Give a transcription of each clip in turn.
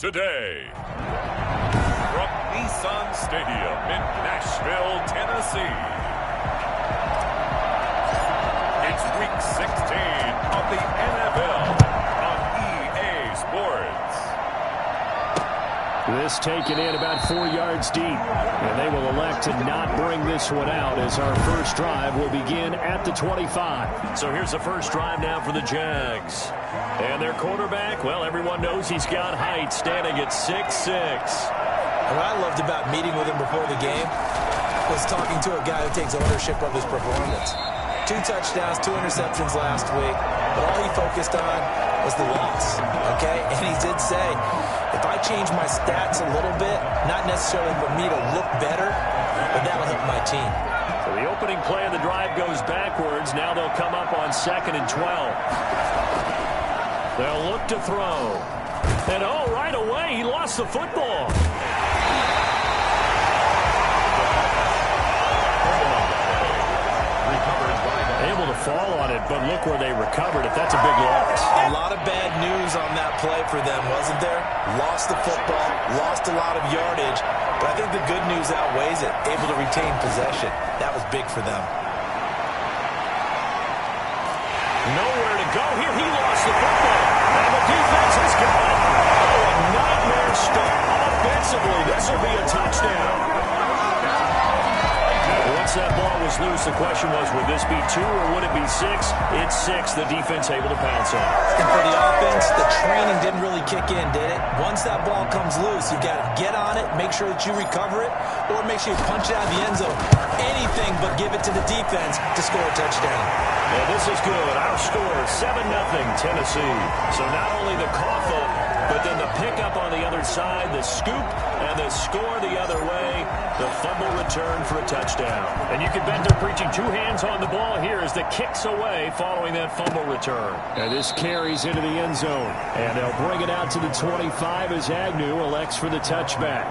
today. From Nissan Stadium in Nashville, Tennessee. It's Week 16 of the NFL on EA Sports. This taken in about 4 yards deep. And they will elect to not bring this one out as our first drive will begin at the 25. So here's the first drive now for the Jags. And their quarterback, well, everyone knows he's got height, standing at 6'6". What I loved about meeting with him before the game was talking to a guy who takes ownership of his performance. 2 touchdowns, 2 interceptions last week, but all he focused on was the loss, okay? And he did say, if I change my stats a little bit, not necessarily for me to look better, but that'll help my team. So the opening play of the drive goes backwards. Now they'll come up on 2nd and 12. They'll look to throw. And, oh, right away, he lost the football. Able to fall on it, but look where they recovered it. That's a big loss. A lot of bad news on that play for them, wasn't there? Lost the football, lost a lot of yardage, but I think the good news outweighs it. Able to retain possession. That was big for them. Nowhere to go here. He lost the football. And the defense has got it. Oh, a nightmare start offensively. This will be a touchdown. Once that ball was loose, the question was, would this be 2 or would it be 6? It's 6. The defense able to pounce on it. And for the offense, the training didn't really kick in, did it? Once that ball comes loose, you've got to get on it, make sure that you recover it, or make sure you punch it out of the end zone. Anything but give it to the defense to score a touchdown. And this is good. Our score, 7-0 Tennessee. So not only the cough up, but then the pickup on the other side, the scoop, and the score the other way, the fumble return for a touchdown. And you can bet they're preaching 2 hands on the ball here as the kicks away following that fumble return. And this carries into the end zone. And they'll bring it out to the 25 as Agnew elects for the touchback.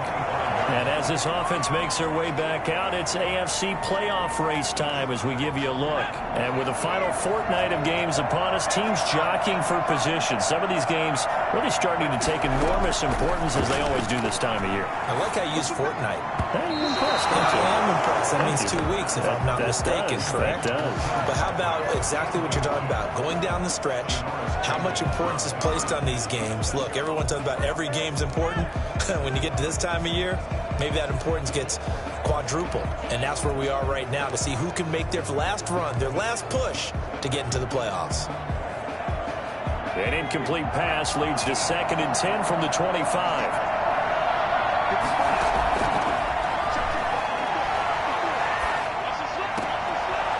And as this offense makes their way back out, it's AFC playoff race time as we give you a look. And with the final fortnight of games upon us, teams jockeying for position. Some of these games really starting to take enormous importance as they always do this time of year. I like how you use fortnight. Hey, you're impressed, I am impressed. That means 2 weeks, if I'm not mistaken, correct? That does. But how about exactly what you're talking about? Going down the stretch, how much importance is placed on these games? Look, everyone talks about every game's important. When you get to this time of year, maybe that importance gets quadrupled. And that's where we are right now to see who can make their last run, their last push to get into the playoffs. An incomplete pass leads to 2nd and 10 from the 25.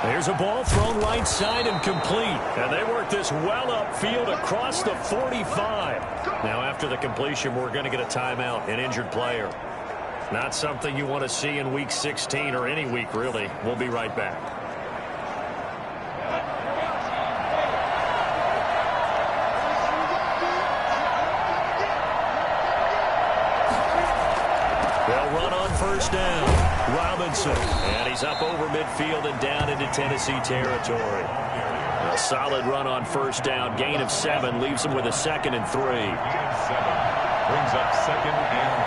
There's a ball thrown right side and complete. And they work this well upfield across the 45. Now after the completion, we're going to get a timeout, an injured player. Not something you want to see in Week 16 or any week, really. We'll be right back. They'll run on first down. Robinson, and he's up over midfield and down into Tennessee territory. A solid run on first down. Gain of 7 leaves him with a 2nd and 3. Brings up 2nd and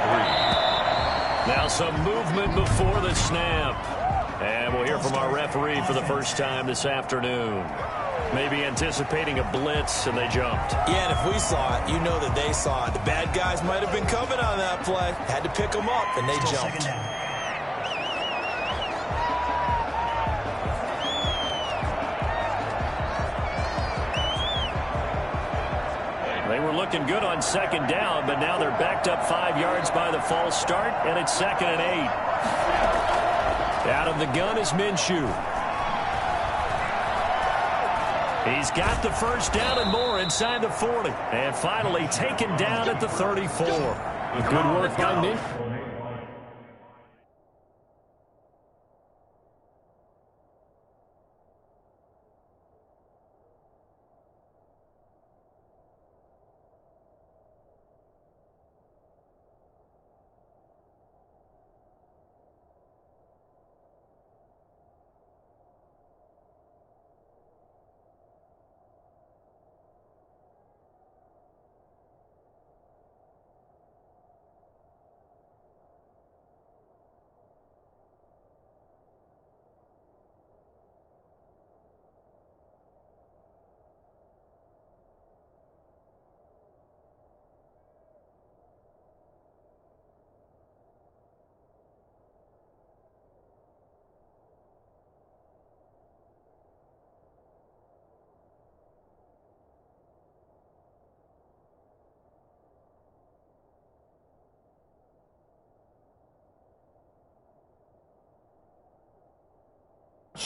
3. Now some movement before the snap. And we'll hear from our referee for the first time this afternoon. Maybe anticipating a blitz, and they jumped. Yeah, and if we saw it, you know that they saw it. The bad guys might have been coming on that play. Had to pick them up, and they jumped. They were looking good on 2nd down, but now they're backed up 5 yards by the false start, and it's 2nd and 8. Out of the gun is Minshew. He's got the first down and more inside the 40. And finally taken down at the 34. Good work by Minshew.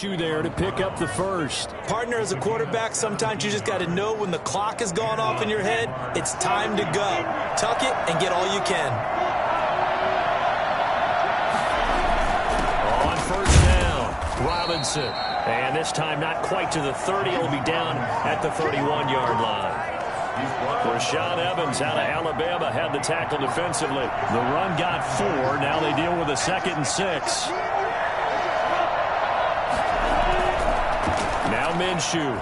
Minshew there to pick up the first. Partner, as a quarterback, sometimes you just got to know when the clock has gone off in your head, it's time to go. Tuck it and get all you can. On first down, Robinson. And this time not quite to the 30. He'll be down at the 31-yard line. Rashaan Evans out of Alabama had the tackle defensively. The run got 4. Now they deal with a 2nd and 6. Now Minshew.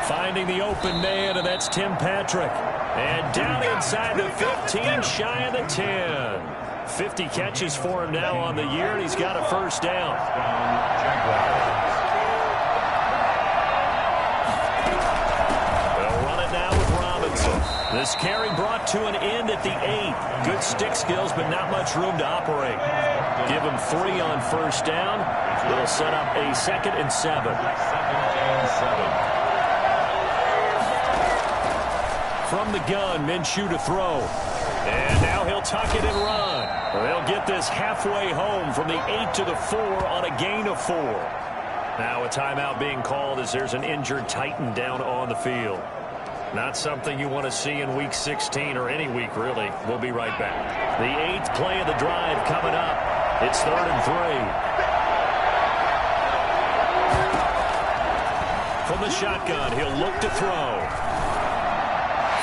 Finding the open man, and that's Tim Patrick. And down inside the 15, shy of the 10. 50 catches for him now on the year, and he's got a first down. They'll run it now with Robinson. This carry brought to an end at the 8. Good stick skills, but not much room to operate. Give him 3 on first down. They'll set up a 2nd and 7. From the gun, Minshew to throw. And now he'll tuck it and run. They'll get this halfway home from the 8 to the 4 on a gain of 4. Now a timeout being called as there's an injured Titan down on the field. Not something you want to see in Week 16 or any week, really. We'll be right back. The 8th play of the drive coming up. It's 3rd and 3. From the shotgun, he'll look to throw.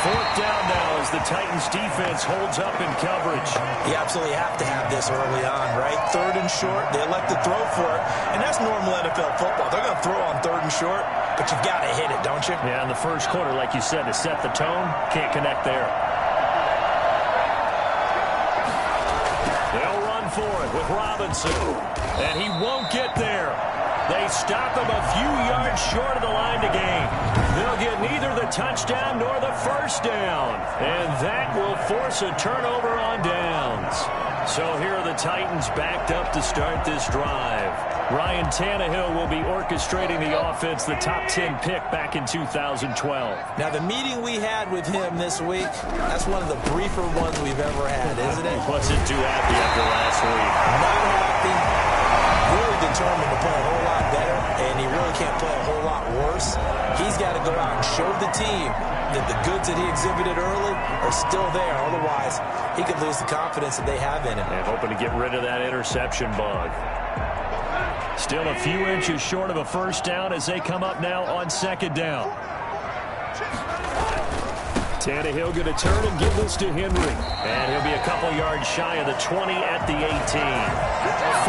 4th down now as the Titans defense holds up in coverage. You absolutely have to have this early on, right? 3rd and short, they elect to throw for it. And that's normal NFL football. They're going to throw on 3rd and short, but you've got to hit it, don't you? Yeah, in the first quarter, like you said, to set the tone, can't connect there. They'll run for it with Robinson. And he won't get there. They stop him a few yards short of the line to gain. They'll get neither the touchdown nor the first down. And that will force a turnover on downs. So here are the Titans backed up to start this drive. Ryan Tannehill will be orchestrating the offense, the top 10 pick back in 2012. Now, the meeting we had with him this week, that's one of the briefer ones we've ever had, isn't it? Wasn't too happy after last week. Not happy. Really determined to play a whole lot better, and he really can't play a whole lot worse. He's got to go out and show the team that the goods that he exhibited early are still there. Otherwise, he could lose the confidence that they have in him. And hoping to get rid of that interception bug. Still a few inches short of a first down as they come up now on 2nd down. Tannehill going to turn and give this to Henry. And he'll be a couple yards shy of the 20 at the 18.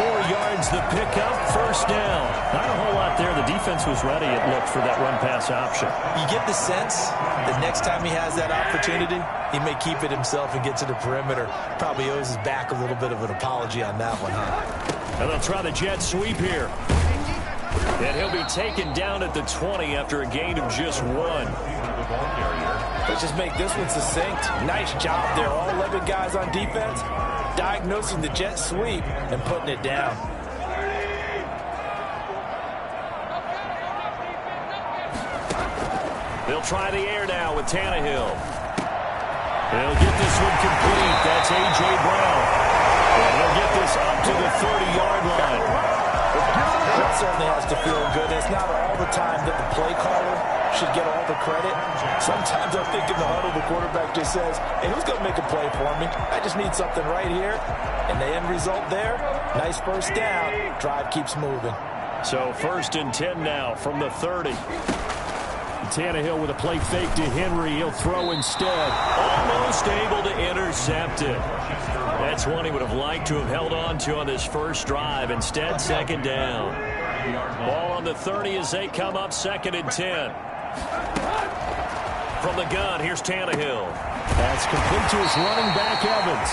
4 yards the pickup, first down. Not a whole lot there. The defense was ready, it looked, for that run-pass option. You get the sense that next time he has that opportunity, he may keep it himself and get to the perimeter. Probably owes his back a little bit of an apology on that one, huh? And they'll try the jet sweep here. And he'll be taken down at the 20 after a gain of just 1. Let's just make this one succinct. Nice job there. All 11 guys on defense diagnosing the jet sweep and putting it down. They'll try the air now with Tannehill. They'll get this one complete. That's A.J. Brown. And he'll get this up to the 30-yard line. That certainly has to feel good. It's not all the time that the play caller should get all the credit. Sometimes I think in the huddle, the quarterback just says, hey, who's going to make a play for me? I just need something right here. And the end result there, nice first down. Drive keeps moving. So 1st and 10 now from the 30. Tannehill with a play fake to Henry. He'll throw instead. Almost able to intercept it. That's one he would have liked to have held on to on this first drive. Instead, 2nd down. Ball on the 30 as they come up 2nd and 10. From the gun, here's Tannehill. That's complete to his running back, Evans.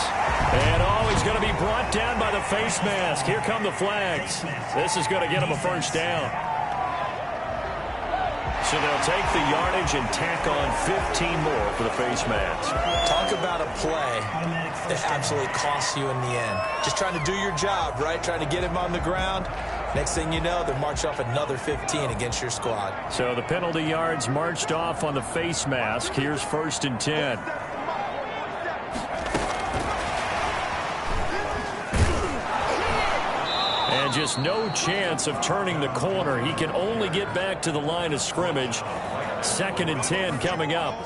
And he's going to be brought down by the face mask. Here come the flags. This is going to get him a first down. So they'll take the yardage and tack on 15 more for the face mask. Talk about a play that absolutely costs you in the end. Just trying to do your job, right? Trying to get him on the ground. Next thing you know, they march off another 15 against your squad. So the penalty yards marched off on the face mask. Here's 1st and 10. And just no chance of turning the corner. He can only get back to the line of scrimmage. 2nd and 10 coming up.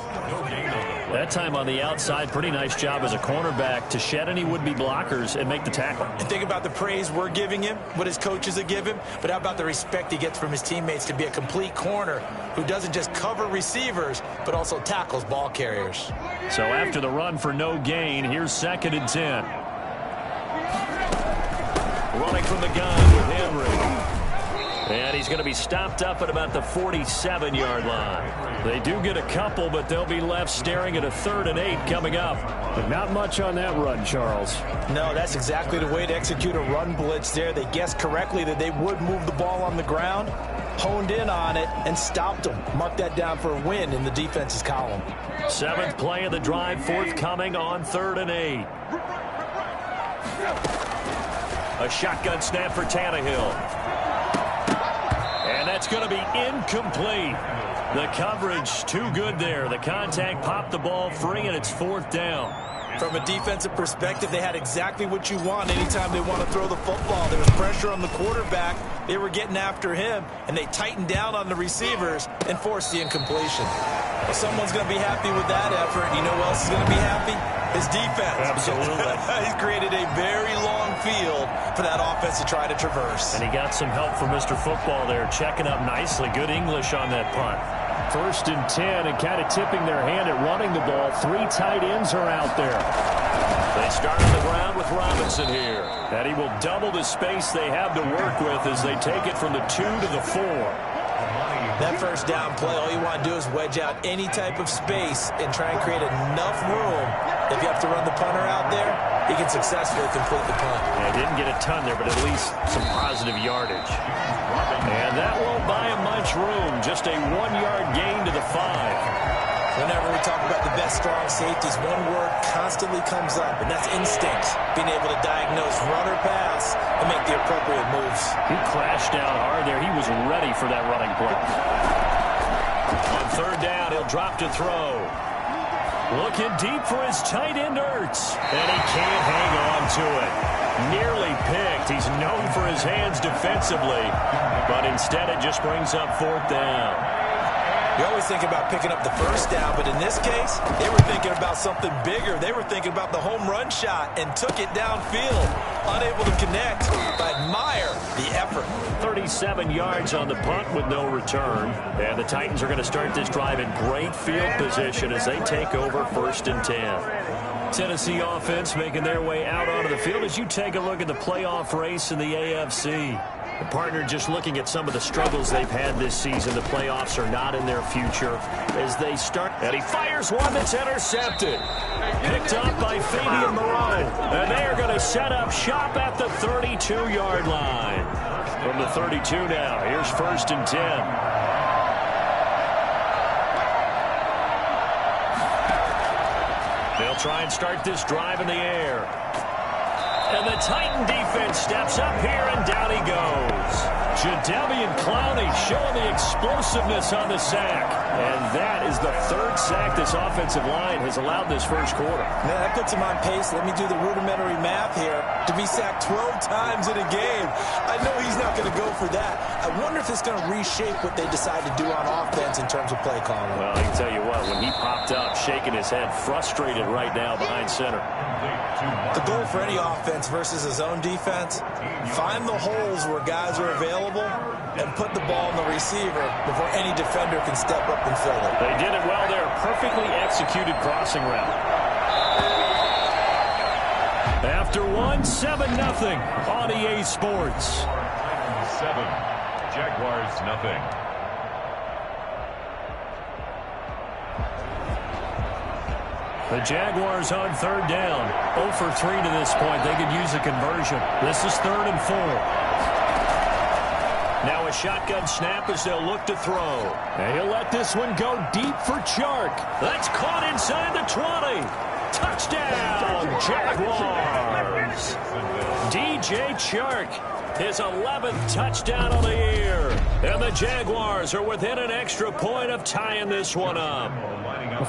That time on the outside, pretty nice job as a cornerback to shed any would-be blockers and make the tackle. And think about the praise we're giving him, what his coaches have given him, but how about the respect he gets from his teammates to be a complete corner who doesn't just cover receivers, but also tackles ball carriers. So after the run for no gain, here's 2nd and 10. Running from the gun with Henry. And he's going to be stopped up at about the 47-yard line. They do get a couple, but they'll be left staring at a 3rd and 8 coming up. But not much on that run, Charles. No, that's exactly the way to execute a run blitz there. They guessed correctly that they would move the ball on the ground, honed in on it, and stopped them. Mark that down for a win in the defense's column. 7th play of the drive, forthcoming on 3rd and 8. A shotgun snap for Tannehill. And that's going to be incomplete. The coverage too good there. The contact popped the ball free, and it's 4th down. From a defensive perspective, they had exactly what you want anytime they want to throw the football. There was pressure on the quarterback. They were getting after him, and they tightened down on the receivers and forced the incompletion. Well, someone's going to be happy with that effort. You know who else is going to be happy? His defense. Absolutely. He's created a very long field for that offense to try to traverse. And he got some help from Mr. Football there, checking up nicely. Good English on that punt. 1st and 10, and kind of tipping their hand at running the ball. 3 tight ends are out there. They start on the ground with Robinson here. And he will double the space they have to work with as they take it from the 2 to the 4. That 1st down play, all you want to do is wedge out any type of space and try and create enough room. If you have to run the punter out there, he can successfully complete the punt. Yeah, didn't get a ton there, but at least some positive yardage. And that won't buy him much room. Just a 1-yard gain to the 5. Whenever we talk about the best strong safeties, one word constantly comes up, and that's instinct. Being able to diagnose run or pass and make the appropriate moves. He crashed down hard there. He was ready for that running play. On 3rd down, he'll drop to throw. Looking deep for his tight end, Ertz. And he can't hang on to it. Nearly picked. He's known for his hands defensively. But instead, it just brings up 4th down. You always think about picking up the 1st down, but in this case, they were thinking about something bigger. They were thinking about the home run shot and took it downfield. Unable to connect, but admire the effort. 37 yards on the punt with no return. And the Titans are going to start this drive in great field position as they take over 1st and 10. Tennessee offense making their way out onto the field as you take a look at the playoff race in the AFC. The partner just looking at some of the struggles they've had this season. The playoffs are not in their future as they start. And he fires one that's intercepted. Picked up by Fabian Moreau. And they are going to set up shop at the 32-yard line. From the 32 now, here's 1st and 10. They'll try and start this drive in the air. And the Titan defense steps up here, and down he goes. Jadeveon Clowney showing the explosiveness on the sack. And that is the 3rd sack this offensive line has allowed this 1st quarter. Man, that puts him on pace. Let me do the rudimentary math here. To be sacked 12 times in a game. I know he's not going to go for that. I wonder if it's going to reshape what they decide to do on offense in terms of play calling. Well, I can tell you what, when he popped up, shaking his head, frustrated right now behind center. The goal for any offense versus his own defense, find the holes where guys are available and put the ball in the receiver before any defender can step up and fill it. They did it well there. Perfectly executed crossing route. After one, 7-0 on EA Sports. 7, Jaguars nothing. The Jaguars on 3rd down. 0 for 3 to this point. They could use a conversion. This is 3rd and 4. Now a shotgun snap as they'll look to throw. And he'll let this one go deep for Chark. That's caught inside the 20. Touchdown, Jaguars. DJ Chark, his 11th touchdown of the year. And the Jaguars are within an extra point of tying this one up.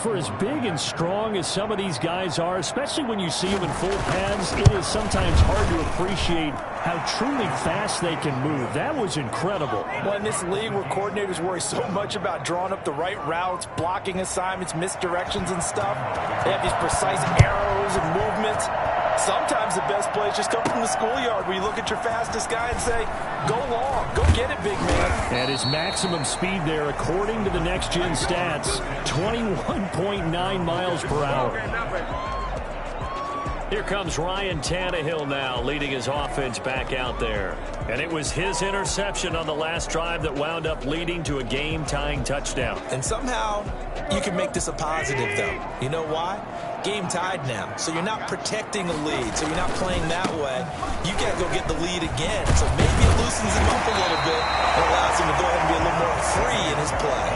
For as big and strong as some of these guys are, especially when you see them in full pads, it is sometimes hard to appreciate how truly fast they can move. That was incredible. Well, in this league where coordinators worry so much about drawing up the right routes, blocking assignments, misdirections and stuff, they have these precise arrows and movements. Sometimes the best plays just come from the schoolyard where you look at your fastest guy and say, go long, go get it, big man. And his maximum speed there, according to the next-gen stats, 21.9 miles per hour. Here comes Ryan Tannehill now, leading his offense back out there. And it was his interception on the last drive that wound up leading to a game-tying touchdown. And somehow you can make this a positive, though. You know why? Game tied now, so you're not protecting a lead, so you're not playing that way. You got to go get the lead again, so maybe it loosens him up a little bit and allows him to go ahead and be a little more free in his play.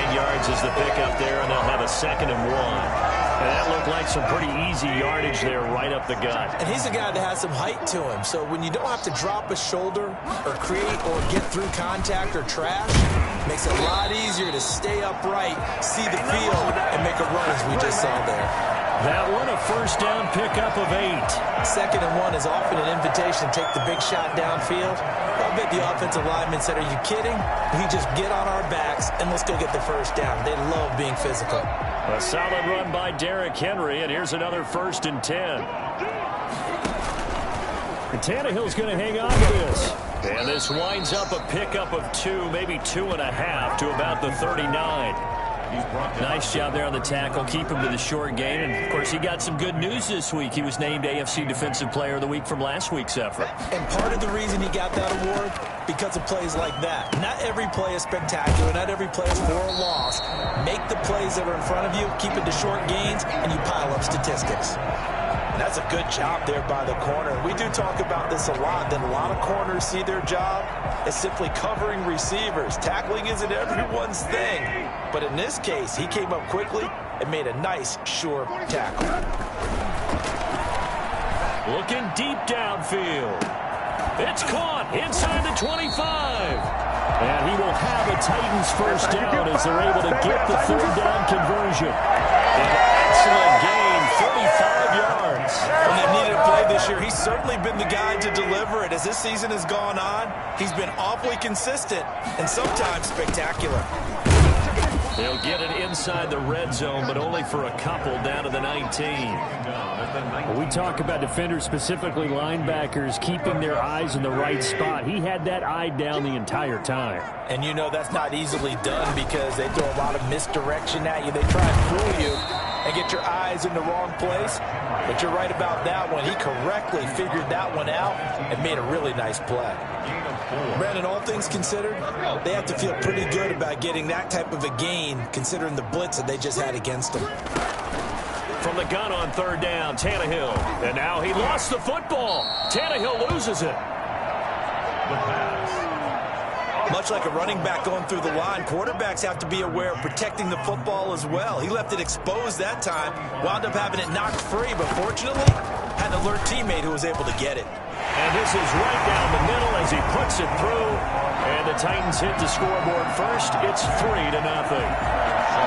9 yards is the pickup there, and they'll have a 2nd and 1. And that looked like some pretty easy yardage there right up the gut. And he's a guy that has some height to him, so when you don't have to drop a shoulder or create or get through contact or trash, it makes it a lot easier to stay upright, see the field, and make a run as we just saw there. That one a first down pickup of 8. 2nd and 1 is often an invitation to take the big shot downfield. I bet the offensive linemen said, are you kidding? We just get on our backs and let's go get the first down. They love being physical. A solid run by Derrick Henry, and here's another 1st and 10. And Tannehill's going to hang on to this. And this winds up a pickup of 2, maybe 2.5 to about the 39. Nice job there on the tackle. Keep him to the short gain. And, of course, he got some good news this week. He was named AFC Defensive Player of the Week from last week's effort. And part of the reason he got that award, because of plays like that. Not every play is spectacular. Not every play is for a loss. Make the plays that are in front of you, keep it to short gains, and you pile up statistics. And that's a good job there by the corner. We do talk about this a lot, that a lot of corners see their job as simply covering receivers. Tackling isn't everyone's thing. But in this case, he came up quickly and made a nice, sure tackle. Looking deep downfield. It's caught inside the 25. And he will have a Titans first down as they're able to get the 3rd down conversion. An excellent gain, 45 yards. When they needed a play this year, he's certainly been the guy to deliver it. As this season has gone on, he's been awfully consistent and sometimes spectacular. They'll get it inside the red zone, but only for a couple down to the 19. When we talk about defenders, specifically linebackers, keeping their eyes in the right spot. He had that eye down the entire time. And you know that's not easily done because they throw a lot of misdirection at you. They try and fool you and get your eyes in the wrong place. But you're right about that one. He correctly figured that one out and made a really nice play. Brandon, all things considered, they have to feel pretty good about getting that type of a gain considering the blitz that they just had against them. From the gun on 3rd down, Tannehill. And now he lost the football. Tannehill loses it. Much like a running back going through the line, quarterbacks have to be aware of protecting the football as well. He left it exposed that time, wound up having it knocked free, but fortunately, had an alert teammate who was able to get it. And this is right down the middle as he puts it through. And the Titans hit the scoreboard first. It's 3-0.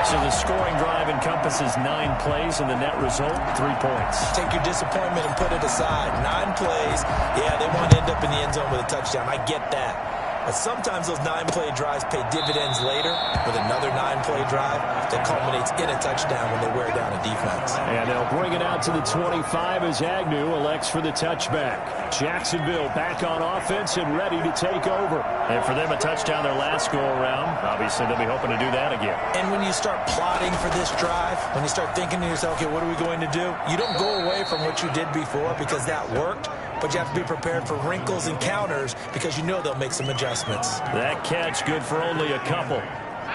So the scoring drive encompasses 9 plays, and the net result, 3 points. Take your disappointment and put it aside. 9 plays. Yeah, they want to end up in the end zone with a touchdown. I get that. But sometimes those 9-play drives pay dividends later with another 9-play drive that culminates in a touchdown when they wear down a defense. And they'll bring it out to the 25 as Agnew elects for the touchback. Jacksonville back on offense and ready to take over. And for them, a touchdown their last go-around. Obviously, they'll be hoping to do that again. And when you start plotting for this drive, when you start thinking to yourself, okay, what are we going to do? You don't go away from what you did before because that worked. But you have to be prepared for wrinkles and counters because you know they'll make some adjustments. That catch good for only a couple.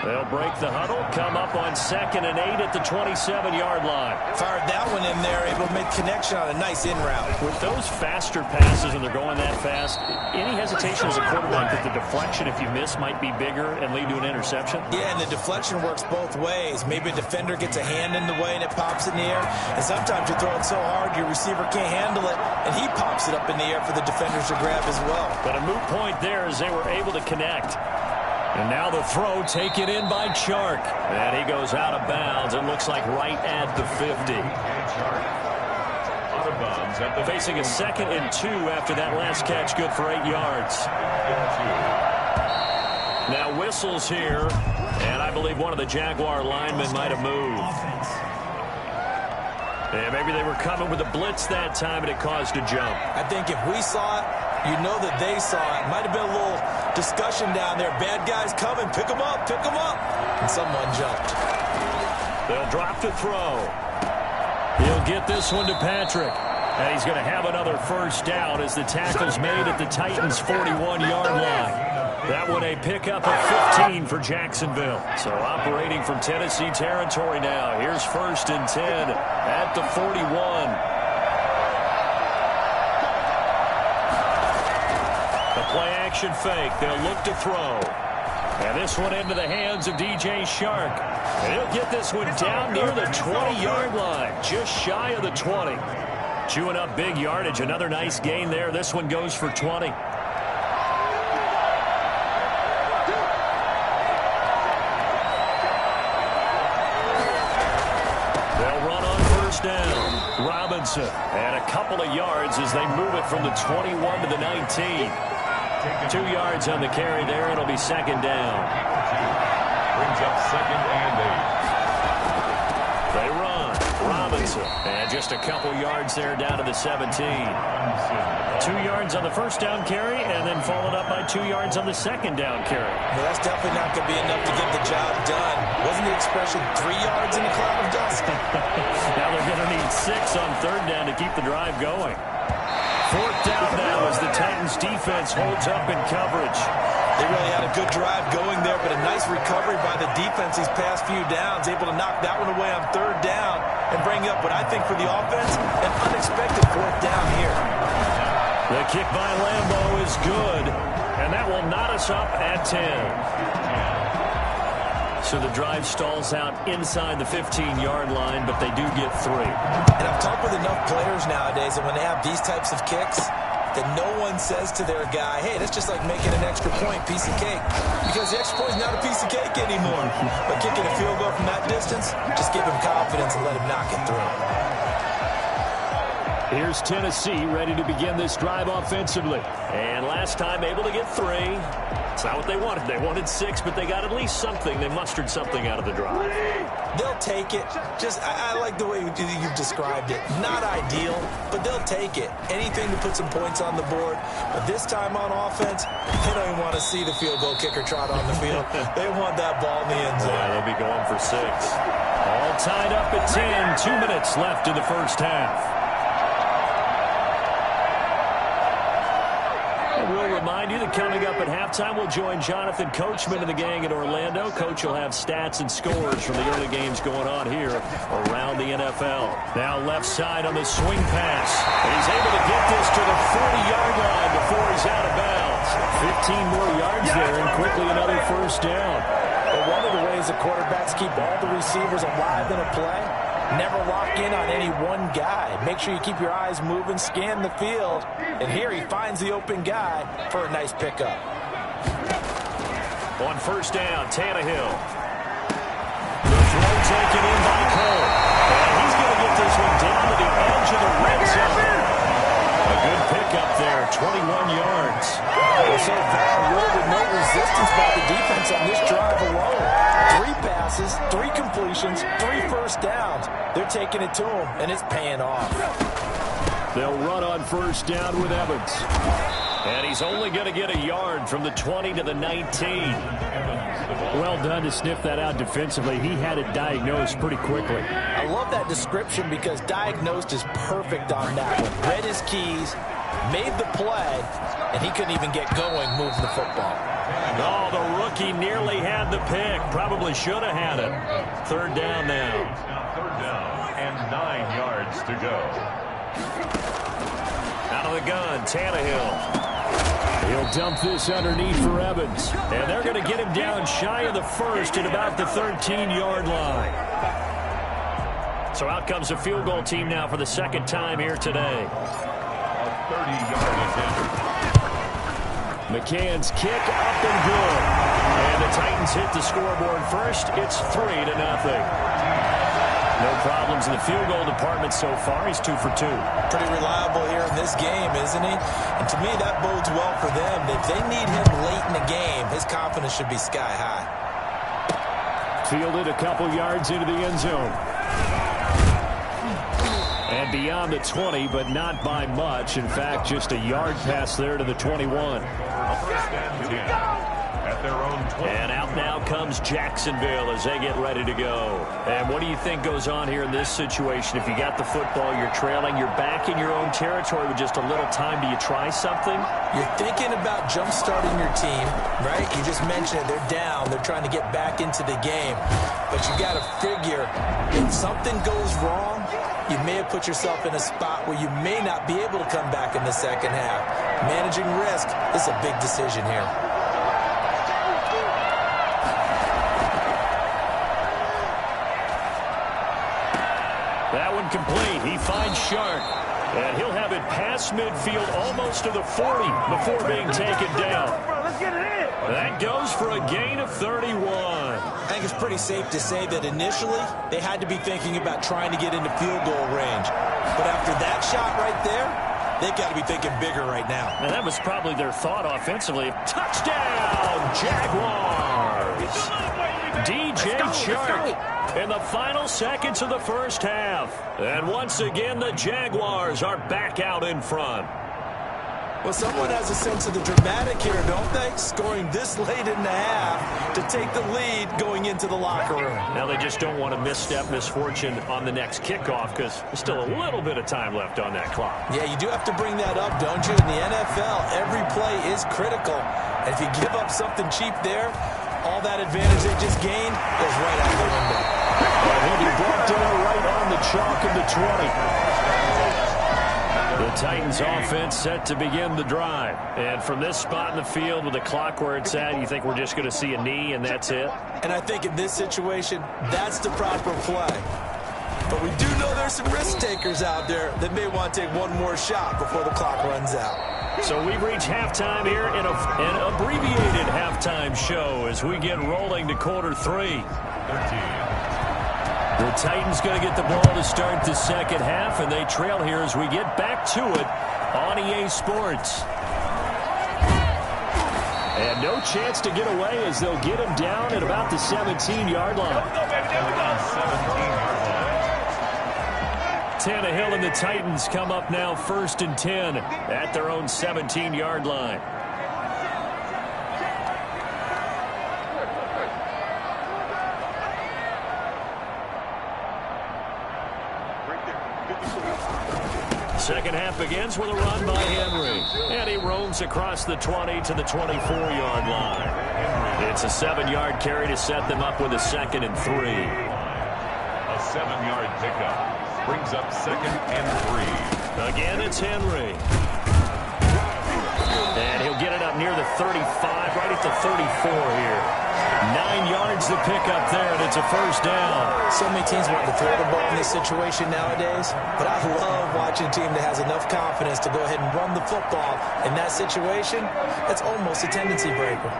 They'll break the huddle, come up on 2nd and 8 at the 27-yard line. Fired that one in there, able to make connection on a nice in-route. With those faster passes, and they're going that fast, any hesitation as a quarterback that the deflection, if you miss, might be bigger and lead to an interception? Yeah, and the deflection works both ways. Maybe a defender gets a hand in the way and it pops in the air. And sometimes you throw it so hard your receiver can't handle it, and he pops it up in the air for the defenders to grab as well. But a moot point there as they were able to connect. And now the throw taken in by Chark. And he goes out of bounds. It looks like right at the 50. Out of bounds at the Facing a 2nd and 2 after that last catch, good for 8 yards. Now whistles here, and I believe one of the Jaguar linemen might have moved. And maybe they were coming with a blitz that time, and it caused a jump. I think if we saw it, you know that they saw it. Might have been a little discussion down there. Bad guys coming. Pick them up. Pick them up. And someone jumped. They'll drop to throw. He'll get this one to Patrick. And he's going to have another first down as the tackle's made at the Titans' 41-yard line. That one a pickup of 15 for Jacksonville. So operating from Tennessee territory now. Here's 1st and 10 at the 41. The play-action fake. They'll look to throw. And this one into the hands of DJ Chark. And he'll get this one down near the 20-yard line, just shy of the 20. Chewing up big yardage. Another nice gain there. This one goes for 20. Down. Robinson. And a couple of yards as they move it from the 21 to the 19. 2 yards on the carry there. It'll be 2nd down. Brings up 2nd and 8. They run. Robinson. And just a couple yards there down to the 17. 2 yards on the first down carry and then followed up by 2 yards on the 2nd down carry. Well, that's definitely not going to be enough to get the job done. Wasn't the expression 3 yards in a cloud of dust? Now they're going to need 6 on 3rd down to keep the drive going. 4th down now as the Titans defense holds up in coverage. They really had a good drive going there, but a nice recovery by the defense these past few downs, able to knock that one away on 3rd down and bring up what I think for the offense, an unexpected 4th down here. The kick by Lambeau is good, and that will knot us up at 10. So the drive stalls out inside the 15-yard line, but they do get 3. And I've talked with enough players nowadays that when they have these types of kicks, that no one says to their guy, hey, that's just like making an extra point, piece of cake. Because the extra point is not a piece of cake anymore. But kicking a field goal from that distance, just give him confidence and let him knock it through. Here's Tennessee ready to begin this drive offensively. And last time able to get 3. It's not what they wanted. They wanted 6, but they got at least something. They mustered something out of the drive. They'll take it. I like the way you've described it. Not ideal, but they'll take it. Anything to put some points on the board. But this time on offense, they don't even want to see the field goal kicker trot on the field. They want that ball in the end zone. Yeah, they'll be going for 6. All tied up at 10. 2 minutes left in the first half. We'll remind you that coming up at halftime, we'll join Jonathan Coachman and the gang in Orlando. Coach will have stats and scores from the early games going on here around the NFL. Now left side on the swing pass. And he's able to get this to the 40-yard line before he's out of bounds. 15 more yards there and quickly another first down. But one of the ways the quarterbacks keep all the receivers alive in a play, never lock in on any one guy. Make sure you keep your eyes moving, scan the field. And here he finds the open guy for a nice pickup. On first down, Tannehill. The throw taken in by Cole. And he's going to get this one down to the edge of the red zone. A good pickup there, 21 yards. So far, really with no resistance by the defense on this drive alone. 3 passes, 3 completions, 3 first downs. They're taking it to him, and it's paying off. They'll run on first down with Evans. And he's only going to get a yard from the 20 to the 19. Well done to sniff that out defensively. He had it diagnosed pretty quickly. I love that description because diagnosed is perfect on that one. Read his keys, made the play, and he couldn't even get going moving the football. Oh, the rookie nearly had the pick. Probably should have had it. 3rd down now. 3rd down and 9 yards to go. Out of the gun, Tannehill. He'll dump this underneath for Evans. And they're going to get him down shy of the first at about the 13-yard line. So out comes the field goal team now for the 2nd time here today. 30-yard attempt. McCann's kick up and good. And the Titans hit the scoreboard first. It's 3-0. No problems in the field goal department so far. He's 2 for 2. Pretty reliable here in this game, isn't he? And to me, that bodes well for them. If they need him late in the game, his confidence should be sky high. Fielded a couple yards into the end zone. And beyond the 20, but not by much. In fact, just a yard pass there to the 21. First and 10 at their own 20. And out now comes Jacksonville as they get ready to go. And what do you think goes on here in this situation? If you got the football, you're trailing, you're back in your own territory with just a little time. Do you try something? You're thinking about jump-starting your team, right? You just mentioned it. They're down. They're trying to get back into the game. But you got to figure if something goes wrong, you may have put yourself in a spot where you may not be able to come back in the second half. Managing risk is a big decision here. That one complete. He finds Shark. And he'll have it past midfield almost to the 40 before being taken down. That goes for a gain of 31. I think it's pretty safe to say that initially they had to be thinking about trying to get into field goal range. But after that shot right there, they've got to be thinking bigger right now. And that was probably their thought offensively. Touchdown, Jaguars! DJ Chark in the final seconds of the first half. And once again, the Jaguars are back out in front. Well, someone has a sense of the dramatic here, don't they? Scoring this late in the half to take the lead going into the locker room. Now they just don't want to misstep misfortune on the next kickoff because there's still a little bit of time left on that clock. Yeah, you do have to bring that up, don't you? In the NFL, every play is critical. And if you give up something cheap there, all that advantage they just gained goes right out the window. And he'll be brought down right on the chalk of the 20. The Titans offense set to begin the drive. And from this spot in the field with the clock where it's at, you think we're just going to see a knee and that's it? And I think in this situation, that's the proper play. But we do know there's some risk takers out there that may want to take one more shot before the clock runs out. So we've reached halftime here in an abbreviated halftime show as we get rolling to quarter 3. 13. The Titans going to get the ball to start the second half, and they trail here as we get back to it on EA Sports. And no chance to get away as they'll get him down at about the 17-yard line. 17-yard line. Tannehill and the Titans come up now 1st and 10 at their own 17-yard line. Second half begins with a run by Henry. And he roams across the 20 to the 24-yard line. It's a 7-yard carry to set them up with a 2nd and 3. A 7-yard pickup brings up 2nd and 3. Again, it's Henry. And he'll get it up near the 35, right at the 34 here. 9 yards to pick up there, and it's a first down. So many teams want to throw the ball in this situation nowadays, but I love watching a team that has enough confidence to go ahead and run the football. In that situation, that's almost a tendency breaker.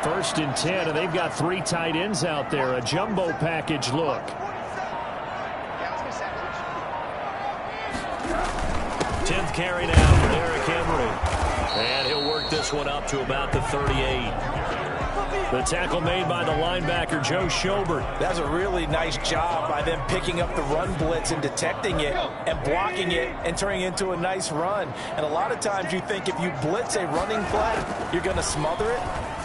1st and 10, and they've got 3 tight ends out there. A jumbo package look. 10th carry now for Derrick Henry. And he'll work this one up to about the 38. The tackle made by the linebacker, Joe Schobert. That's a really nice job by them picking up the run blitz and detecting it and blocking it and turning it into a nice run. And a lot of times you think if you blitz a running play, you're going to smother it.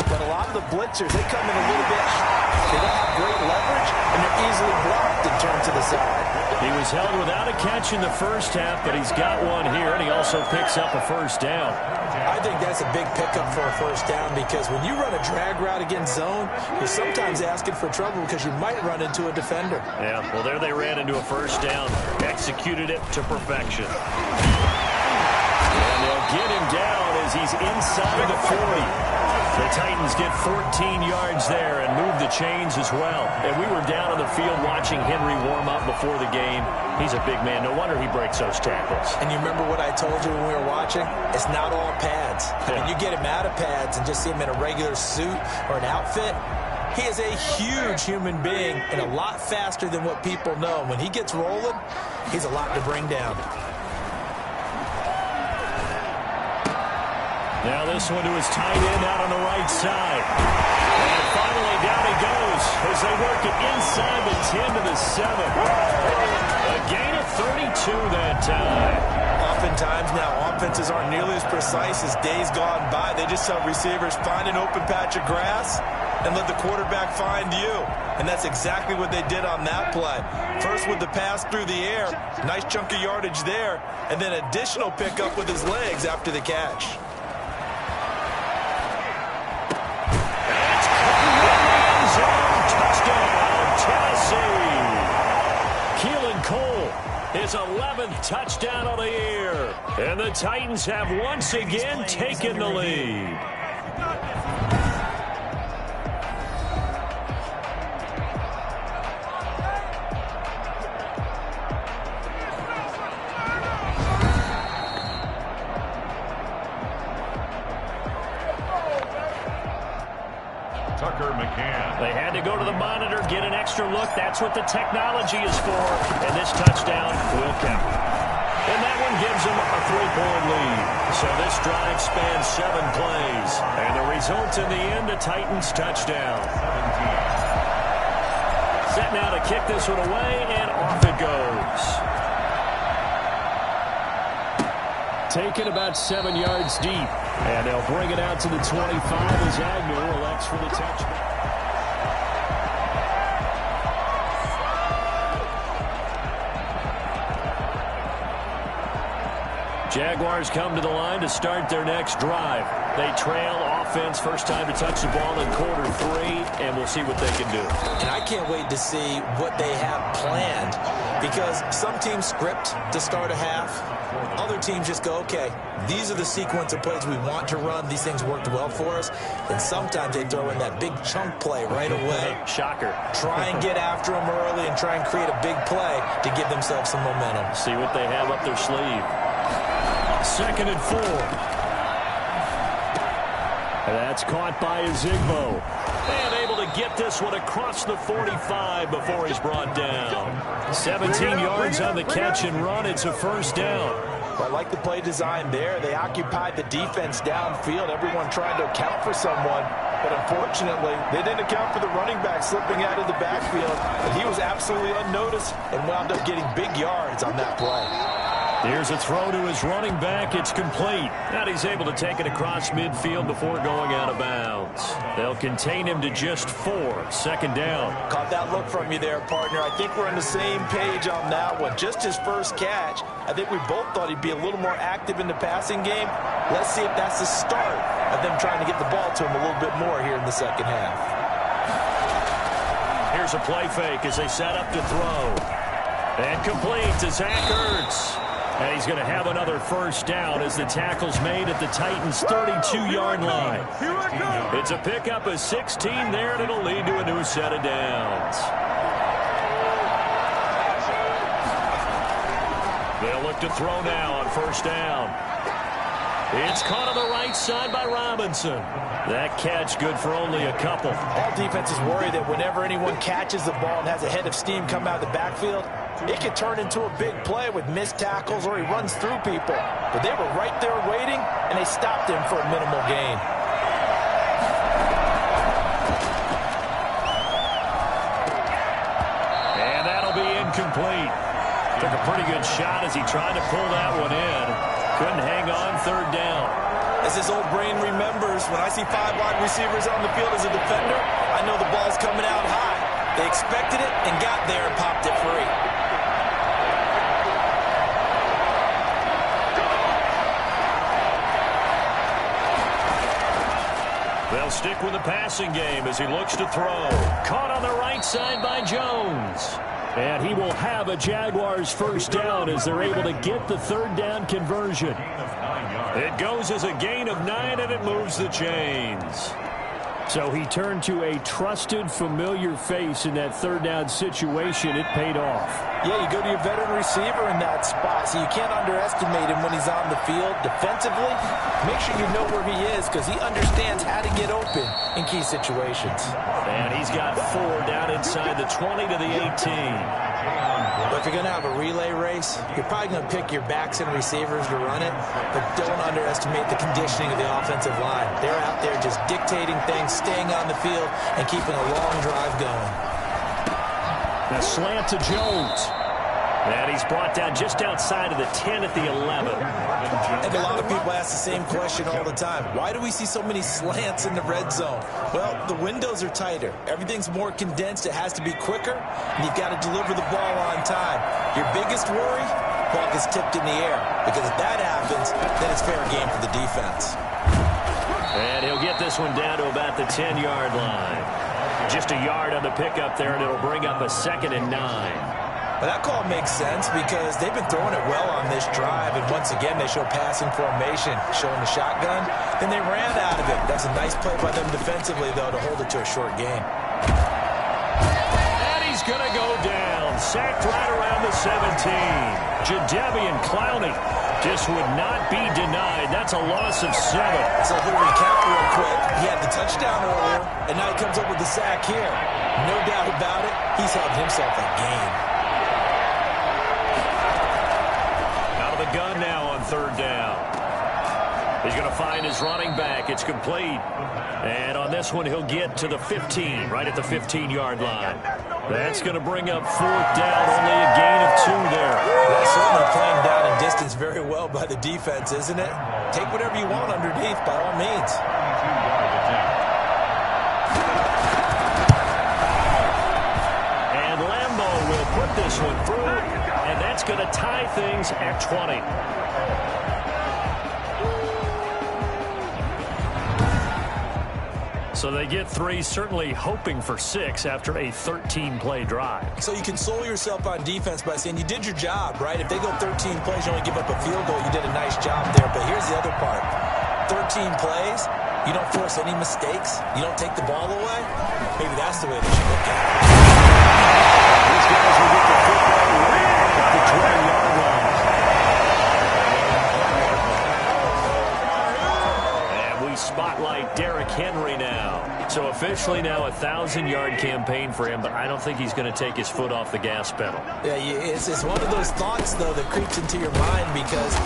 But a lot of the blitzers, they come in a little bit high. They don't have great leverage, and they're easily blocked and turned to the side. He was held without a catch in the first half, but he's got one here, and he also picks up a first down. I think that's a big pickup for a first down because when you run a drag route against zone, you're sometimes asking for trouble because you might run into a defender. Yeah, well, there they ran into a first down, executed it to perfection. And they'll get him down as he's inside the 40. The Titans get 14 yards there and move the chains as well. And we were down on the field watching Henry warm up before the game. He's a big man. No wonder he breaks those tackles. And you remember what I told you when we were watching? It's not all pads. When you get him out of pads and just see him in a regular suit or an outfit, he is a huge human being and a lot faster than what people know. When he gets rolling, he's a lot to bring down. Now this one to his tight end out on the right side. And finally down he goes as they work it inside the 10 to the 7. A gain of 32 that time. Oftentimes now offenses aren't nearly as precise as days gone by. They just tell receivers, find an open patch of grass and let the quarterback find you. And that's exactly what they did on that play. First with the pass through the air, nice chunk of yardage there, and then additional pickup with his legs after the catch. His 11th touchdown of the year. And the Titans have once again taken the lead. They had to go to the monitor, get an extra look. That's what the technology is for. And this touchdown will count. And that one gives them a 3-point lead. So this drive spans 7 plays. And the result in the end, a Titans touchdown. Set now to kick this one away, and off it goes. Taken about 7 yards deep. And they'll bring it out to the 25 as Agnew elects for the touchdown. Jaguars come to the line to start their next drive. They trail offense, first time to touch the ball in quarter 3, and we'll see what they can do. And I can't wait to see what they have planned, because some teams script to start a half. Other teams just go, okay, these are the sequence of plays we want to run. These things worked well for us. And sometimes they throw in that big chunk play right away. Shocker. Try and get after them early and try and create a big play to give themselves some momentum. See what they have up their sleeve. 2nd and 4. That's caught by Ssg. And able to get this one across the 45 before he's brought down. 17 yards on the catch and run. It's a first down. I like the play design there. They occupied the defense downfield. Everyone trying to account for someone. But unfortunately, they didn't account for the running back slipping out of the backfield. And he was absolutely unnoticed and wound up getting big yards on that play. Here's a throw to his running back. It's complete. And he's able to take it across midfield before going out of bounds. They'll contain him to just 4. 2nd down. Caught that look from you there, partner. I think we're on the same page on that one. Just his first catch. I think we both thought he'd be a little more active in the passing game. Let's see if that's the start of them trying to get the ball to him a little bit more here in the second half. Here's a play fake as they set up to throw. And complete to Zach Ertz. And he's going to have another first down as the tackle's made at the Titans' 32-yard line. It's a pickup of 16 there, and it'll lead to a new set of downs. They'll look to throw now on first down. It's caught on the right side by Robinson. That catch good for only a couple. All defenses worry that whenever anyone catches the ball and has a head of steam come out of the backfield, it could turn into a big play with missed tackles or he runs through people. But they were right there waiting, and they stopped him for a minimal gain. And that'll be incomplete. Took a pretty good shot as he tried to pull that one in. Couldn't hang on. 3rd down. As his old brain remembers, when I see 5 wide receivers on the field as a defender, I know the ball's coming out high. They expected it and got there and popped it free. They'll stick with the passing game as he looks to throw. Caught on the right side by Jones. And he will have a Jaguars first down as they're able to get the 3rd down conversion. It goes as a gain of 9, and it moves the chains. So he turned to a trusted, familiar face in that third down situation. It paid off. Yeah, you go to your veteran receiver in that spot, so you can't underestimate him when he's on the field. Defensively, make sure you know where he is because he understands how to get open in key situations. And he's got 4 down inside the 20 to the 18. But if you're going to have a relay race, you're probably going to pick your backs and receivers to run it, but don't underestimate the conditioning of the offensive line. They're out there just dictating things, staying on the field, and keeping a long drive going. The slant to Jones. And he's brought down just outside of the 10 at the 11. And a lot of people ask the same question all the time. Why do we see so many slants in the red zone? Well, the windows are tighter. Everything's more condensed. It has to be quicker, and you've got to deliver the ball on time. Your biggest worry, ball gets tipped in the air. Because if that happens, then it's fair game for the defense. And he'll get this one down to about the 10-yard line. Just a yard on the pickup there, and it'll bring up a 2nd and 9. But that call makes sense because they've been throwing it well on this drive, and once again, they show passing formation, showing the shotgun. Then they ran out of it. That's a nice play by them defensively, though, to hold it to a short game. And he's going to go down. Sacked right around the 17. Jadeveon Clowney just would not be denied. That's a loss of 7. So if we recap real quick, he had the touchdown earlier, and now he comes up with the sack here. No doubt about it, he's helped himself a game. Gun now on 3rd down. He's going to find his running back. It's complete. And on this one, he'll get to the 15, right at the 15-yard line. That's going to bring up 4th down, only a gain of 2 there. That's certainly playing down in distance very well by the defense, isn't it? Take whatever you want underneath, by all means. And Lambo will put this one through. And that's going to tie things at 20. So they get 3, certainly hoping for 6 after a 13-play drive. So you console yourself on defense by saying you did your job, right? If they go 13 plays, you only give up a field goal, you did a nice job there. But here's the other part. 13 plays, you don't force any mistakes, you don't take the ball away. Maybe that's the way they should look at it. These guys will get the football right at the 20-yard line. And we spotlight Derrick Henry now. So officially now a 1,000-yard campaign for him, but I don't think he's going to take his foot off the gas pedal. Yeah, it's one of those thoughts, though, that creeps into your mind because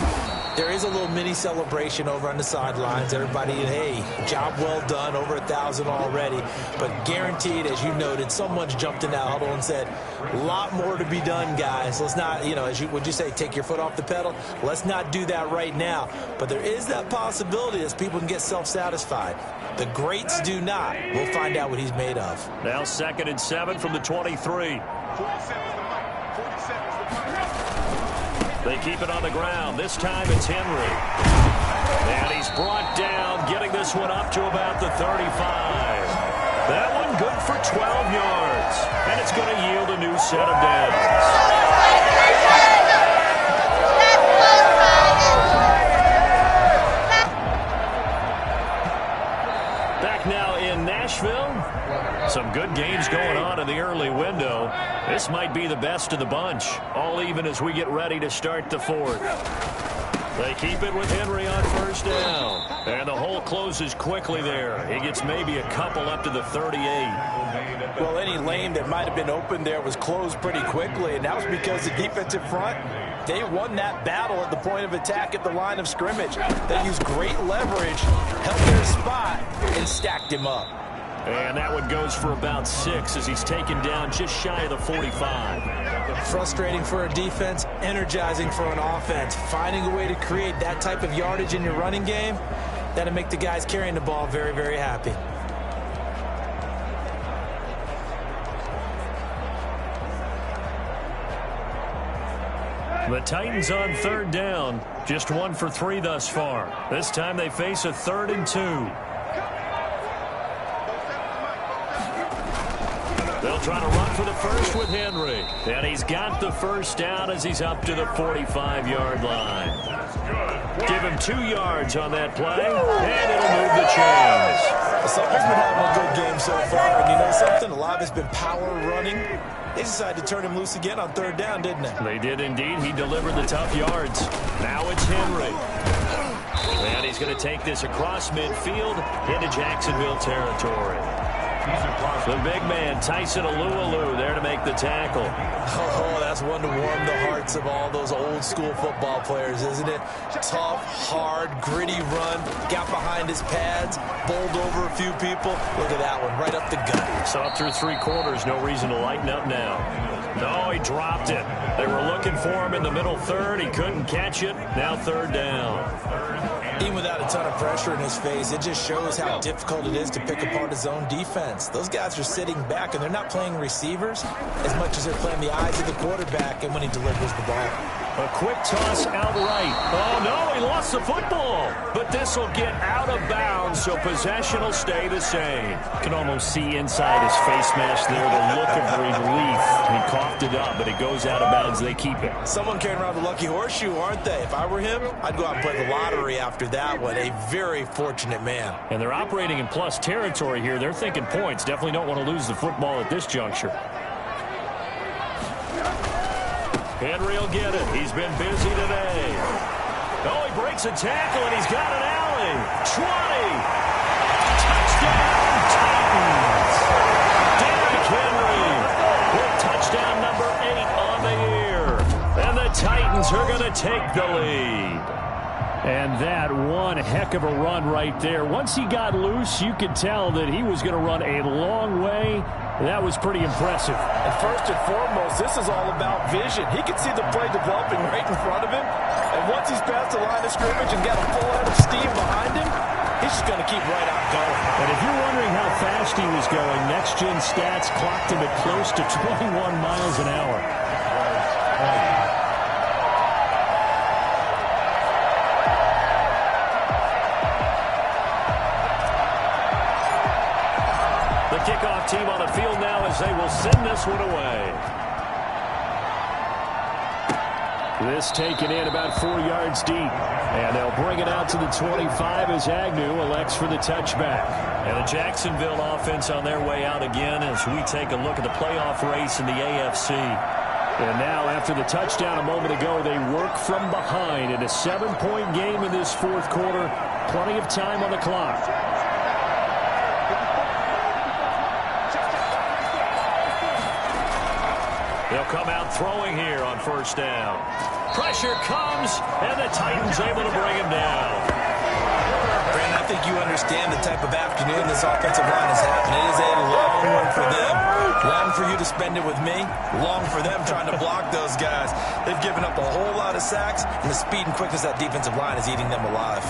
there is a little mini celebration over on the sidelines. Everybody, hey, job well done, over 1,000 already. But guaranteed, as you noted, someone's jumped in that huddle and said, a lot more to be done, guys. Let's not, would you say, take your foot off the pedal? Let's not do that right now. But there is that possibility as people can get self-satisfied. The greats do not. We'll find out what he's made of. Now 2nd and 7 from the 23. They keep it on the ground. This time it's Henry. And he's brought down, getting this one up to about the 35. That one good for 12 yards. And it's going to yield a new set of downs. Back now in Nashville. Some good games going on in the early window. This might be the best of the bunch. All even as we get ready to start the 4th. They keep it with Henry on 1st down. And the hole closes quickly there. He gets maybe a couple up to the 38. Well, any lane that might have been open there was closed pretty quickly, and that was because the defensive front, they won that battle at the point of attack at the line of scrimmage. They used great leverage, held their spot, and stacked him up. And that one goes for about 6 as he's taken down just shy of the 45. Frustrating for a defense, energizing for an offense. Finding a way to create that type of yardage in your running game, that'll make the guys carrying the ball very, very happy. The Titans on 3rd down, just 1 for 3 thus far. This time they face a 3rd and 2. They'll try to run for the first with Henry. And he's got the 1st down as he's up to the 45-yard line. Give him 2 yards on that play, and it'll move the chains. Something's been having a good game so far, and you know something? A lot of it's been power running. They decided to turn him loose again on third down, didn't they? They did indeed. He delivered the tough yards. Now it's Henry. And he's going to take this across midfield into Jacksonville territory. The big man, Tyson Alualu, there to make the tackle. Oh, that's one to warm the hearts of all those old-school football players, isn't it? Tough, hard, gritty run, got behind his pads, bowled over a few people. Look at that one, right up the gut. So up through 3 quarters, no reason to lighten up now. No, he dropped it. They were looking for him in the middle third. He couldn't catch it. Now third down. Even without a ton of pressure in his face, it just shows how difficult it is to pick apart his own defense. Those guys are sitting back, and they're not playing receivers as much as they're playing the eyes of the quarterback and when he delivers the ball. A quick toss outright. Oh, no, he lost the football. But this will get out of bounds, so possession will stay the same. You can almost see inside his face mask there the look of relief. He coughed it up, but it goes out of bounds. They keep it. Someone carrying around the lucky horseshoe, aren't they? If I were him, I'd go out and play the lottery after that one. A very fortunate man. And they're operating in plus territory here. They're thinking points. Definitely don't want to lose the football at this juncture. Henry will get it. He's been busy today. Oh, he breaks a tackle, and he's got an alley. 20. Touchdown, Titans. Derrick Henry with touchdown number 8 on the year. And the Titans are going to take the lead. And that one heck of a run right there. Once he got loose, you could tell that he was going to run a long way. That was pretty impressive. And first and foremost, this is all about vision. He can see the play developing right in front of him. And once he's past the line of scrimmage and got a full head of steam behind him, he's just going to keep right out going. And if you're wondering how fast he was going, Next Gen Stats clocked him at close to 21 miles an hour. Kickoff team on the field now as they will send this one away. This taken in about 4 yards deep. And they'll bring it out to the 25 as Agnew elects for the touchback. And the Jacksonville offense on their way out again as we take a look at the playoff race in the AFC. And now after the touchdown a moment ago, they work from behind in a 7-point game in this fourth quarter. Plenty of time on the clock. They'll come out throwing here on first down. Pressure comes, and the Titans able to bring him down. Brandon, I think you understand the type of afternoon this offensive line is having. It is a long one for them. Long for you to spend it with me. Long for them trying to block those guys. They've given up a whole lot of sacks, and the speed and quickness of that defensive line is eating them alive.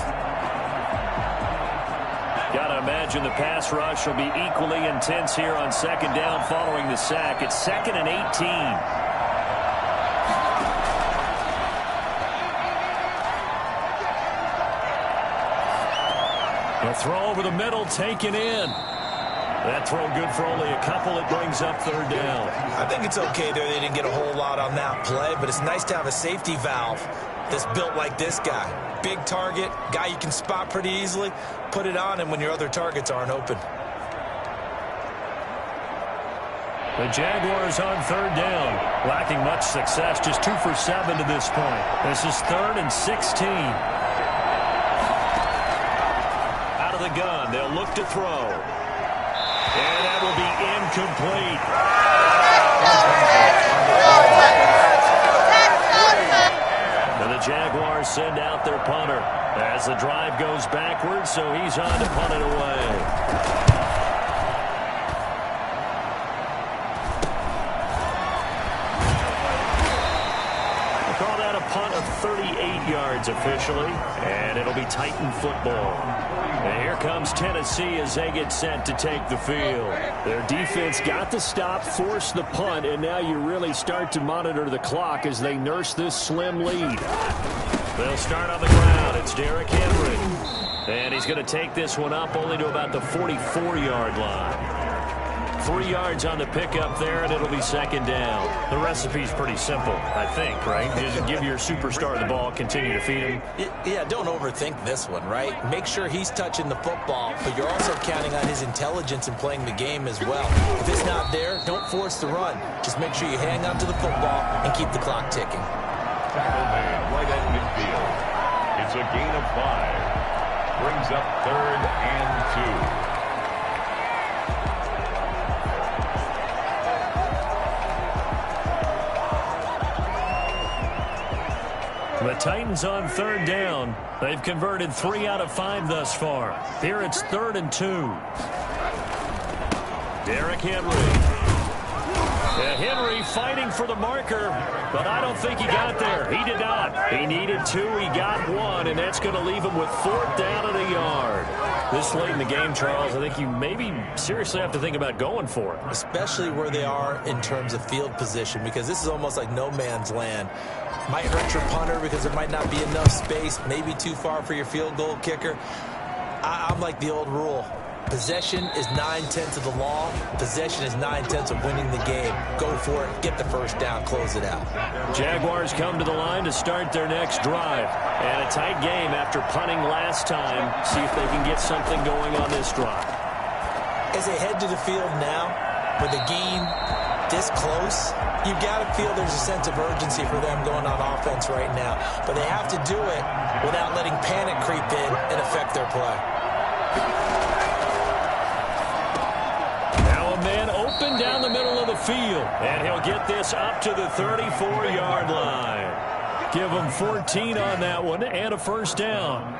Gotta imagine the pass rush will be equally intense here on second down following the sack. It's 2nd and 18. A throw over the middle, taken in. That throw good for only a couple. It brings up third down. I think it's okay there. They didn't get a whole lot on that play, but it's nice to have a safety valve that's built like this guy. Big target, guy you can spot pretty easily. Put it on him when your other targets aren't open. The Jaguars on third down. Lacking much success, just 2 for 7 to this point. This is 3rd and 16. Out of the gun, they'll look to throw. And that will be incomplete. And the Jaguars send out their punter as the drive goes backwards, so he's on to punt it away. Call that a punt of 38 yards officially, and it'll be Titan football. And here comes Tennessee as they get set to take the field. Their defense got the stop, forced the punt, and now you really start to monitor the clock as they nurse this slim lead. They'll start on the ground. It's Derrick Henry. And he's going to take this one up only to about the 44-yard line. 3 yards on the pickup there, and it'll be second down. The recipe's pretty simple, I think, right? Just give your superstar the ball, continue to feed him. Yeah, don't overthink this one, right? Make sure he's touching the football, but you're also counting on his intelligence in playing the game as well. If it's not there, don't force the run. Just make sure you hang on to the football and keep the clock ticking. Tackle made right at midfield. It's a gain of 5. Brings up 3rd and 2. The Titans on 3rd down. They've converted 3 out of 5 thus far. Here it's 3rd and 2. Derrick Henry. Henry fighting for the marker, but I don't think he got there. He did not. He needed 2. He got 1, and that's going to leave him with 4th down and a yard. This late in the game, Charles, I think you maybe seriously have to think about going for it. Especially where they are in terms of field position, because this is almost like no man's land. Might hurt your punter because there might not be enough space, maybe too far for your field goal kicker. I'm like the old rule. Possession is 9/10 of the law. Possession is 9/10 of winning the game. Go for it. Get the first down. Close it out. Jaguars come to the line to start their next drive. And a tight game after punting last time. See if they can get something going on this drive. As they head to the field now, with the game this close, you've got to feel there's a sense of urgency for them going on offense right now. But they have to do it without letting panic creep in and affect their play. Man open down the middle of the field, and he'll get this up to the 34-yard line. Give him 14 on that one and a first down.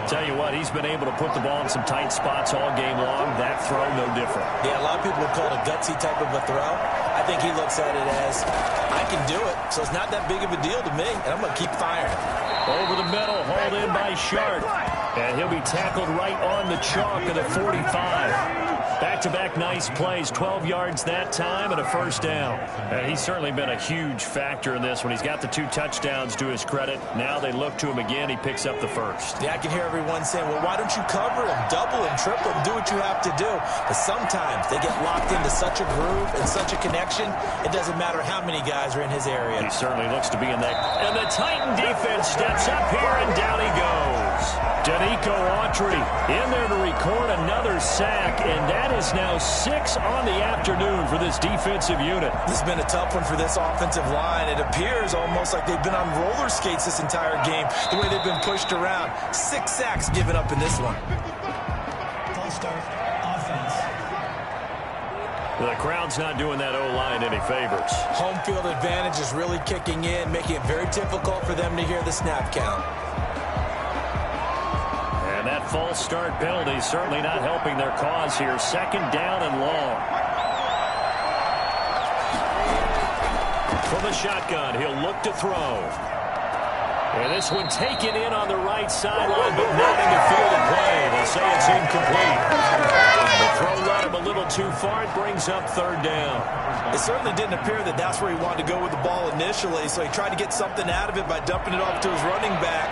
Tell you what, he's been able to put the ball in some tight spots all game long. That throw, no different. Yeah, a lot of people would call it a gutsy type of a throw. I think he looks at it as, I can do it, so it's not that big of a deal to me, and I'm going to keep firing. Over the middle, hauled in by Sharp. And he'll be tackled right on the chalk of the 45. Back-to-back nice plays, 12 yards that time and a first down. And he's certainly been a huge factor in this one. He's got the 2 touchdowns to his credit. Now they look to him again. He picks up the first. Yeah, I can hear everyone saying, well, why don't you cover him, double him, triple him, do what you have to do. But sometimes they get locked into such a groove and such a connection, it doesn't matter how many guys are in his area. He certainly looks to be in that. And the Titan defense steps up here, and down he goes. Danico Autry in there to record another sack, and that is now 6 on the afternoon for this defensive unit. This has been a tough one for this offensive line. It appears almost like they've been on roller skates this entire game, the way they've been pushed around. 6 sacks given up in this one. False start, offense. The crowd's not doing that O-line any favors. Home field advantage is really kicking in, making it very difficult for them to hear the snap count. And that false start penalty certainly not helping their cause here. Second down and long. From the shotgun, he'll look to throw. And this one taken in on the right sideline, but not in the field of play. They say it's incomplete. The throw led him a little too far. It brings up third down. It certainly didn't appear that that's where he wanted to go with the ball initially, so he tried to get something out of it by dumping it off to his running back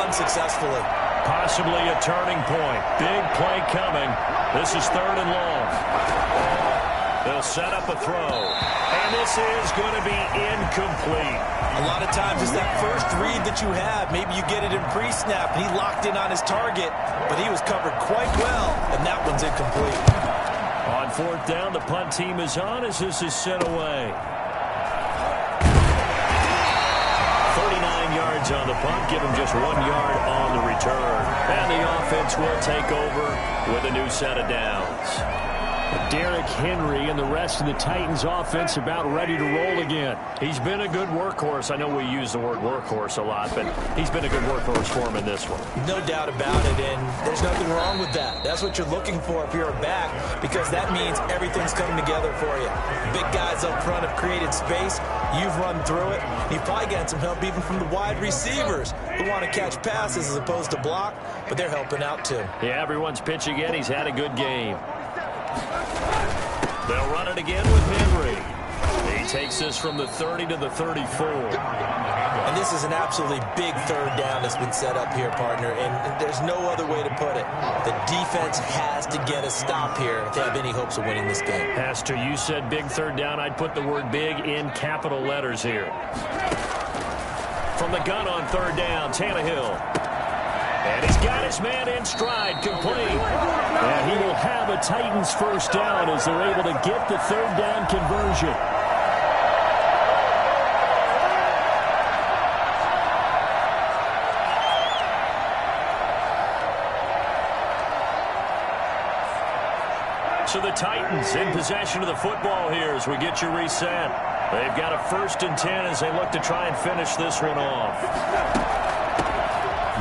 unsuccessfully. Possibly a turning point. Big play coming. This is third and long. They'll set up a throw. And this is going to be incomplete. A lot of times it's that first read that you have. Maybe you get it in pre-snap. He locked in on his target, but he was covered quite well, and that one's incomplete. On fourth down, the punt team is on as this is sent away. 39 yards on the punt, give him just 1 yard on the return. And the offense will take over with a new set of downs. Derrick Henry and the rest of the Titans offense about ready to roll again. He's been a good workhorse. I know we use the word workhorse a lot, but he's been a good workhorse for him in this one. No doubt about it, and there's nothing wrong with that. That's what you're looking for if you're a back, because that means everything's coming together for you. Big guys up front have created space. You've run through it. You've probably gotten some help even from the wide receivers who want to catch passes as opposed to block, but they're helping out too. Yeah, everyone's pitching in. He's had a good game. They'll run it again with Henry. He takes this from the 30 to the 34. And this is an absolutely big third down that's been set up here, partner, and there's no other way to put it. The defense has to get a stop here if they have any hopes of winning this game. Pastor, you said big third down. I'd put the word big in capital letters here. From the gun on third down, Tannehill. And he's got his man in stride, complete. And he will have a Titans first down as they're able to get the third down conversion. So the Titans in possession of the football here as we get you reset. They've got a 1st and 10 as they look to try and finish this one off.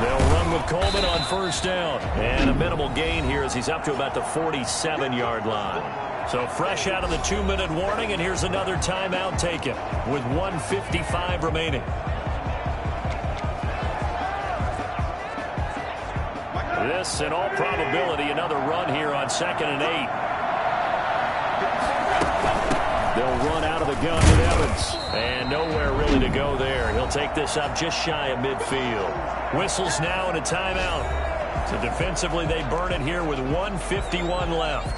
They'll run with Coleman on first down. And a minimal gain here as he's up to about the 47-yard line. So fresh out of the 2-minute warning, and here's another timeout taken with 1:55 remaining. This, in all probability, another run here on 2nd and 8. They'll run out of the gun with Evans. And nowhere really to go there. He'll take this up just shy of midfield. Whistles now and a timeout. So defensively, they burn it here with 1:51 left.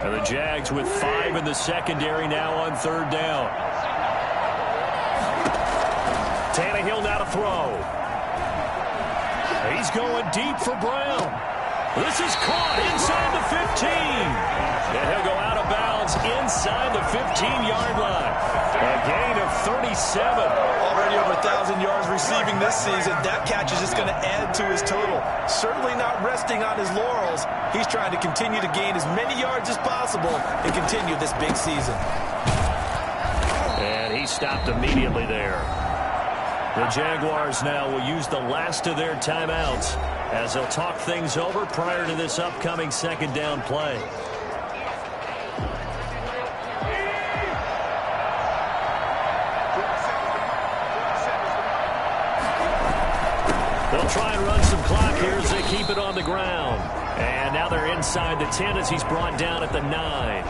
And the Jags with 5 in the secondary now on third down. Tannehill now to throw. He's going deep for Brown. This is caught inside the 15. And he'll go out of bounds inside the 15-yard line. A gain of 37. Already over 1,000 yards receiving this season. That catch is just going to add to his total. Certainly not resting on his laurels. He's trying to continue to gain as many yards as possible and continue this big season. And he stopped immediately there. The Jaguars now will use the last of their timeouts as they'll talk things over prior to this upcoming 2nd down play. They'll try and run some clock here as they keep it on the ground. And now they're inside the 10 as he's brought down at the 9.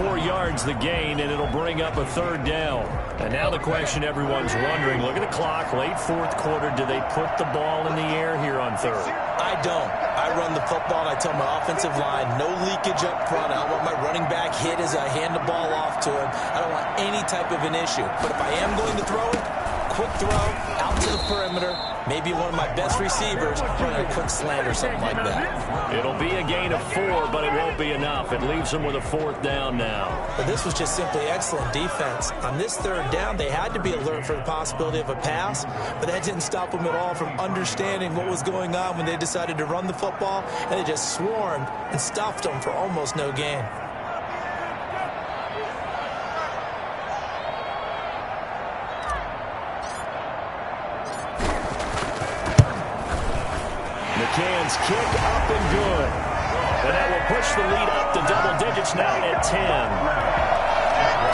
4 yards the gain, and it'll bring up a third down. And now the question everyone's wondering, look at the clock, late 4th quarter, do they put the ball in the air here on third? I don't. I run the football, and I tell my offensive line, no leakage up front. I don't want my running back hit as I hand the ball off to him. I don't want any type of an issue. But if I am going to throw it, quick throw, out to the perimeter, maybe one of my best receivers running a quick slant or something like that. It'll be a gain of 4, but it won't be enough. It leaves them with a 4th down now. But this was just simply excellent defense. On this third down, they had to be alert for the possibility of a pass, but that didn't stop them at all from understanding what was going on when they decided to run the football, and they just swarmed and stuffed them for almost no gain. McCann's kick up and good. And that will push the lead up to double digits now at 10.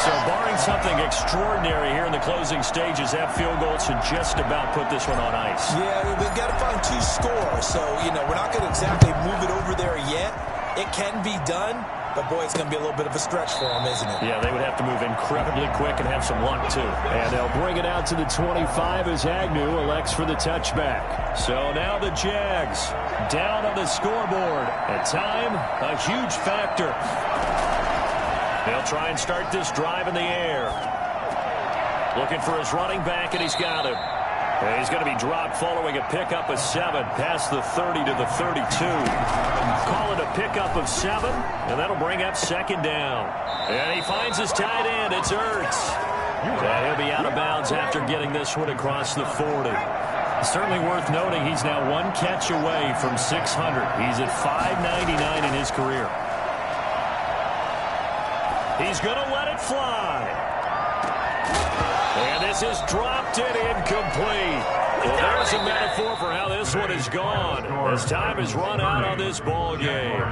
So barring something extraordinary here in the closing stages, that field goal should just about put this one on ice. Yeah, we've got to find 2 scores. So, we're not going to exactly move it over there yet. It can be done, but boy, it's going to be a little bit of a stretch for them, isn't it? Yeah, they would have to move incredibly quick and have some luck, too. And they'll bring it out to the 25 as Agnew elects for the touchback. So now the Jags down on the scoreboard. At time, a huge factor. They'll try and start this drive in the air. Looking for his running back, and he's got him. And he's going to be dropped following a pickup of 7 past the 30 to the 32. Call it a pickup of 7, and that'll bring up 2nd down. And he finds his tight end. It's Ertz. And he'll be out of bounds after getting this one across the 40. Certainly worth noting he's now 1 catch away from 600. He's at 599 in his career. He's going to let it fly. And this is dropped and incomplete. Well, there's a metaphor for how this one is gone as time has run out on this ball game.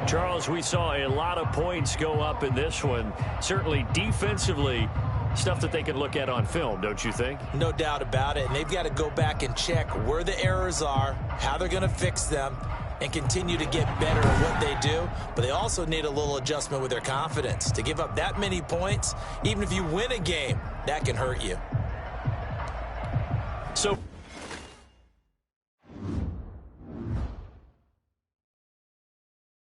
Charles, we saw a lot of points go up in this one. Certainly defensively, stuff that they can look at on film, don't you think? No doubt about it. And they've got to go back and check where the errors are, how they're going to fix them. and continue to get better at what they do, but they also need a little adjustment with their confidence. To give up that many points, even if you win a game, that can hurt you. So